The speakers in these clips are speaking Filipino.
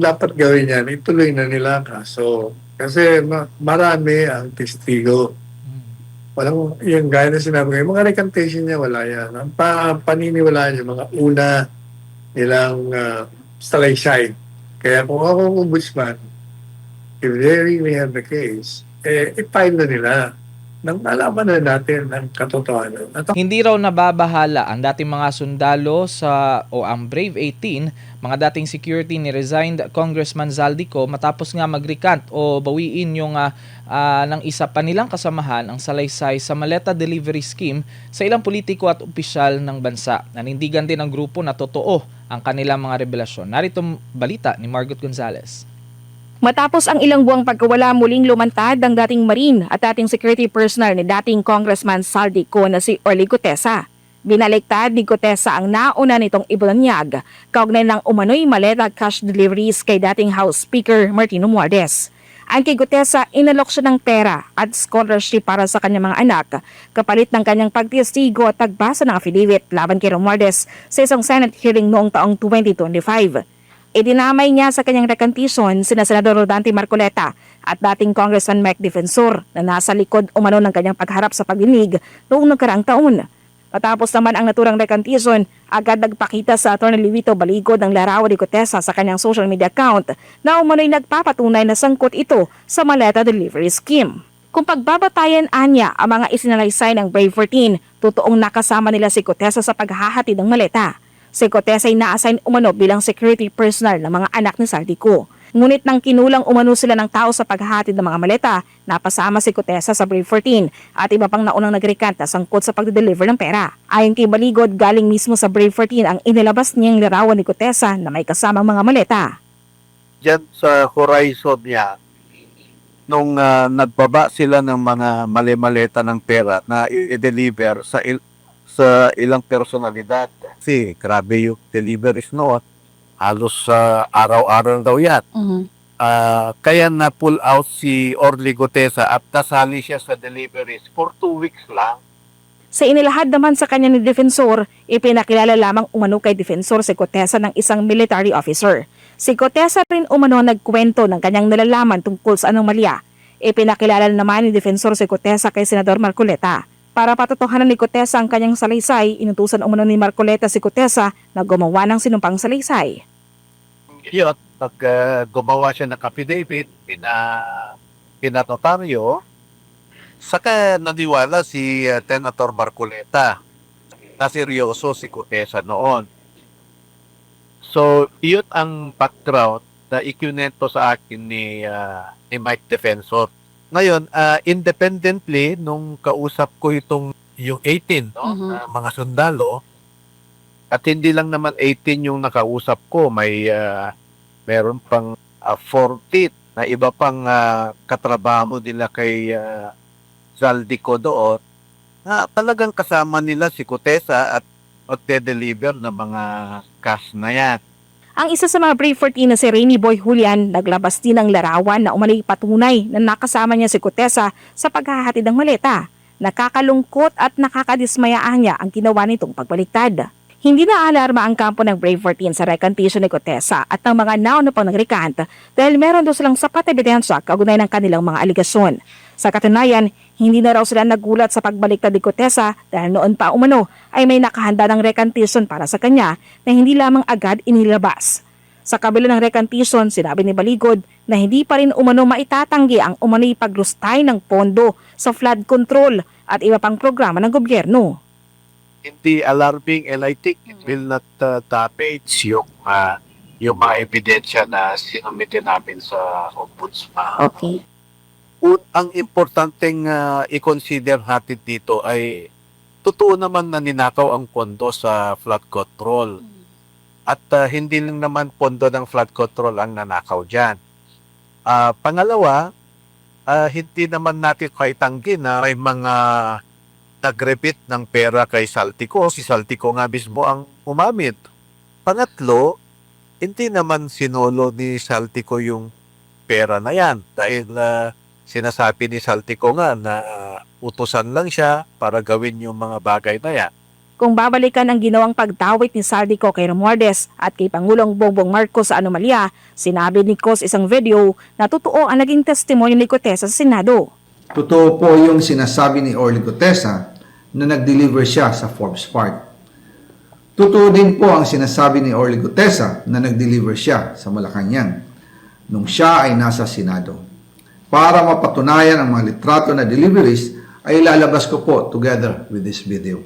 dapat gawin yan, ituloy na nila ang kaso. Kasi marami ang testigo. Walang, yung gaya na sinabi ko, yung mga recantation niya, wala yan. Ang paniniwalaan niya, mga una nilang salaysay. Kaya kung ako ombudsman, if they really have the case, i-file na nila nang malaman na natin ang katotohanan. Hindi raw nababahala ang dating mga sundalo o ang Brave 18, mga dating security ni resigned Congressman Zaldico matapos nga mag-recant o bawiin yung ng isa pa nilang kasamahan ang salaysay sa maleta delivery scheme sa ilang politiko at opisyal ng bansa. Nanindigan din ang grupo na totoo ang kanilang mga revelasyon. Narito balita ni Margot Gonzalez. Matapos ang ilang buwang pagkawala, muling lumantad ang dating Marine at dating security personnel ni dating Congressman Zaldico na si Orly Gutesa. Binaliktad ni Gutesa ang nauna nitong ibulanyag kaugnay ng umano'y maleta cash deliveries kay dating House Speaker Martin Romualdez. Ang kay Gutesa, inalok siya ng pera at scholarship para sa kanyang mga anak kapalit ng kanyang pagtestigo at tagbasa ng affidavit laban kay Romualdez sa isang Senate hearing noong taong 2025. Idinamay niya sa kanyang recantation sina Senador Rodante Marcoleta at dating Congressman Mike Defensor na nasa likod umano ng kanyang pagharap sa pagdinig noong nakaraang taon. Matapos naman ang naturang recantation, agad nagpakita sa Atty. Livito Baligod ng larawan ni Gutesa sa kanyang social media account na umano'y nagpapatunay na sangkot ito sa maleta delivery scheme. Kung pagbabatayan anya ang mga isinalaysay ng Brave 14, totoong nakasama nila si Gutesa sa paghahatid ng maleta. Si Gutesa ay na-assign umano bilang security personnel ng mga anak ni Zaldico. Ngunit nang kinulang umano sila ng tao sa paghahatid ng mga maleta, napasama si Gutesa sa Brave 14 at iba pang naunang nagrekant na sangkot sa pagde-deliver ng pera. Ayon kay Baligod, galing mismo sa Brave 14 ang inilabas niyang larawan ni Gutesa na may kasamang mga maleta. Diyan sa horizon niya, nung nagbaba sila ng mga mali-maleta ng pera na i-deliver sa ilang personalidad. Kasi grabe yung deliveries noon. Halos araw-araw daw yan. Kaya na-pull out si Orly Gutesa at nasali siya sa deliveries for 2 weeks lang. Sa inilahad naman sa kanya ni Defensor, ipinakilala lamang umano kay Defensor si Gutesa ng isang military officer. Si Gutesa rin umano nagkwento ng kanyang nalalaman tungkol sa anomalya. Ipinakilala naman ni Defensor si Gutesa kay Senador Marcoleta. Para patotohanan ni Gutesa ang kanyang salaysay, inutusan umano ni Marcoleta si Gutesa na gumawa ng sinumpang salaysay. Yun, gumawa siya ng affidavit, pinatotaryo, saka naniwala si Senator Marcoleta na seryoso si Gutesa noon. So, yun ang background na ikunento sa akin ni Mike Defensor. Ngayon, independently, nung kausap ko yung 18, no? Mga sundalo, at hindi lang naman 18 yung nakausap ko, meron pang 40 na iba pang katrabaho nila kay Zaldico doon, na talagang kasama nila si Gutesa at de-deliver ng mga cash na yan. Ang isa sa mga Brave 14 na si Rainy Boy Julian naglabas din ng larawan na umano'y patunay na nakasama niya si Gutesa sa paghahatid ng maleta. Nakakalungkot at nakakadismayaan niya ang ginawa nitong pagbaliktad. Hindi na alarma ang kampo ng Brave 14 sa recantation ni Gutesa at ng mga nauna pang nagrecant dahil meron daw silang sapat na ebidensya kaugnay ng kanilang mga aligasyon. Sa katunayan, hindi na raw sila nagulat sa pagbaliktad ni Gutesa dahil noon pa umano ay may nakahanda ng recantation para sa kanya na hindi lamang agad inilabas. Sa kabila ng recantation, sinabi ni Baligod na hindi pa rin umano maitatanggi ang umano'y paglustay ng pondo sa flood control at iba pang programa ng gobyerno. Hindi alarming, and I think it will not damage yung mga ebidensya na sinumitin namin sa ombudsman. Okay. Ang importanteng i-consider natin dito ay totoo naman na ninakaw ang pondo sa flood control. At hindi lang naman pondo ng flood control ang nanakaw dyan. Pangalawa, hindi naman natin kaitanggi na may mga nag-repeat ng pera kay Zaldico. Si Zaldico nga mismo ang umamit. Pangatlo, hindi naman sinolo ni Zaldico yung pera na yan dahil sinasabi ni Zaldico nga na utusan lang siya para gawin yung mga bagay na yan. kung babalikan ang ginawang pagdawit ni Saldico kay Romualdez at kay Pangulong Bongbong Marcos sa anomalya, sinabi ni Cos isang video na totoo ang naging testimonyo ni Gutesa sa Senado. Totoo po yung sinasabi ni Orly Gutesa na nag-deliver siya sa Forbes Park. Totoo din po ang sinasabi ni Orly Gutesa na nag-deliver siya sa Malacanang nung siya ay nasa Senado. Para mapatunayan ang mga litrato na deliveries ay ilalabas ko po together with this video.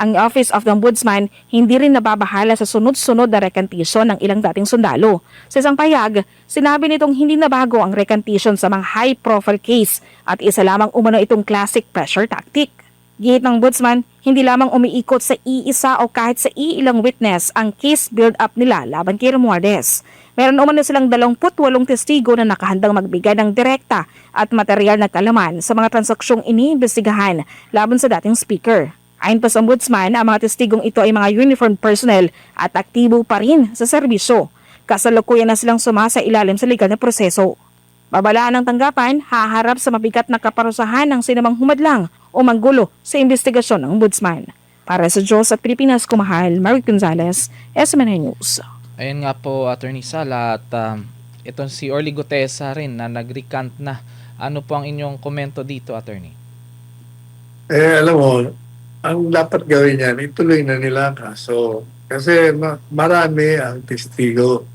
Ang Office of the Ombudsman hindi rin nababahala sa sunod-sunod na rekantisyon ng ilang dating sundalo. Sa isang payag, sinabi nitong hindi nabago ang rekantisyon sa mga high-profile case at isa lamang umano itong classic pressure tactic. Gihit ng Ombudsman, hindi lamang umiikot sa iisa o kahit sa iilang witness ang case build-up nila laban kay Romualdez. Meron umano silang 28 testigo na nakahandang magbigay ng direkta at material na kalaman sa mga transaksyong iniimbestigahan laban sa dating speaker. Ayon pa sa Ombudsman, ang mga testigong ito ay mga uniformed personnel at aktibo pa rin sa serbisyo. Kasalukuyan na silang sumasa ilalim sa legal na proseso. Babalaan ng tanggapan, haharap sa mabigat na kaparusahan ng sinamang humadlang o manggulo sa investigasyon ng Ombudsman. Para sa Diyos at Pilipinas, kumahal, Marie Gonzalez, SMNI News. Ayun nga po, Attorney Sala, at ito si Orly Gutesa rin na nag-recant na. Ano po ang inyong komento dito, Attorney? Alam mo, ang dapat gawin niyan, ituloy na nila ang kaso. Kasi marami ang testigo.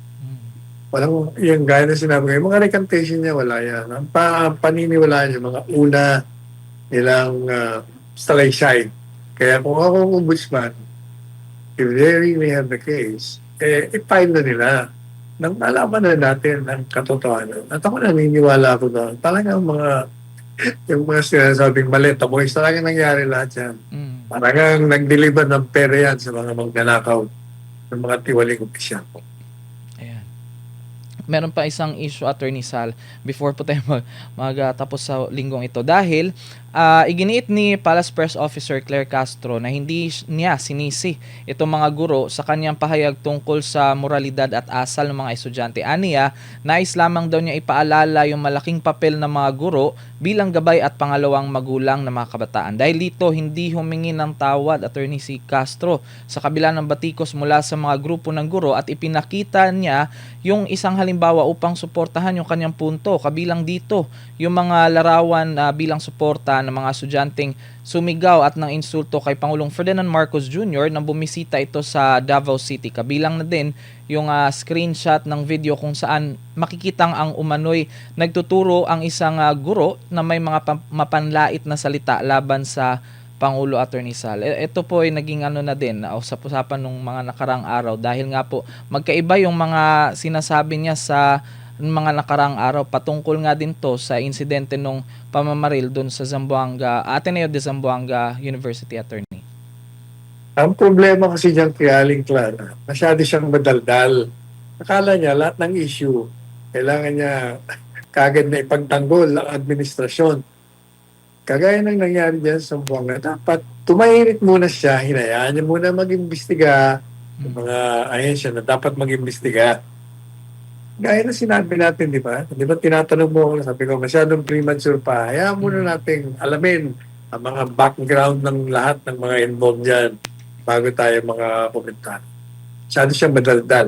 Walang, yung gaya na sinabi ngayon, mga recantation niya, wala yan. Ang paniniwalaan niya, mga una nilang salaysay. Kaya kung ako ombudsman, if they really have the case, i-file na nila. Nang alaman na natin ang katotohanan. At ako naniniwala ako na talagang yung mga sinasabing maleta boys, talagang nangyari lahat yan. Parang nag-deliver ng pera yan sa mga magnanakaw ng mga tiwaling opisyal. Ayan. Meron pa isang issue, Attorney Sal, before po tayo magtapos sa linggong ito. Dahil iginiit ni Palace Press Officer Claire Castro na hindi niya sinisi itong mga guro sa kanyang pahayag tungkol sa moralidad at asal ng mga estudyante. Aniya, nais lamang daw niya ipaalala yung malaking papel ng mga guro bilang gabay at pangalawang magulang ng mga kabataan. Dahil dito, hindi humingi ng tawad, Attorney si Castro, sa kabila ng batikos mula sa mga grupo ng guro at ipinakita niya yung isang halimbawa upang suportahan yung kanyang punto. Kabilang dito, yung mga larawan bilang suporta ng mga estudyanteng sumigaw at ng insulto kay Pangulong Ferdinand Marcos Jr. nang bumisita ito sa Davao City. Kabilang na din yung screenshot ng video kung saan makikitang ang umano'y nagtuturo ang isang guro na may mga mapanlait na salita laban sa Pangulo, Attorney Sal. Ito po ay naging na din, usap-usapan nung mga nakarang araw dahil nga po magkaiba yung mga sinasabi niya sa mga nakarang araw patungkol nga din to sa insidente nung pamamaril doon sa Zamboanga, Ateneo de Zamboanga University, Attorney. Ang problema kasi diyang kay Aling Clara, masyado siyang madaldal. Akala niya lahat ng issue, kailangan niya kagad na ipagtanggol ang administrasyon. Kagaya ng nangyari dyan sa Zamboanga, dapat tumahirit muna siya, hinayaan niya muna mag-imbestiga, yung mga ahensya na dapat mag-imbestiga. Gaya na sinabi natin, di ba? Di ba tinatanong mo ako, sabi ko, masyadong premature pa. Hayaan muna natin alamin ang mga background ng lahat ng mga involved dyan bago tayo mga komentar. Masyado siyang madaldal.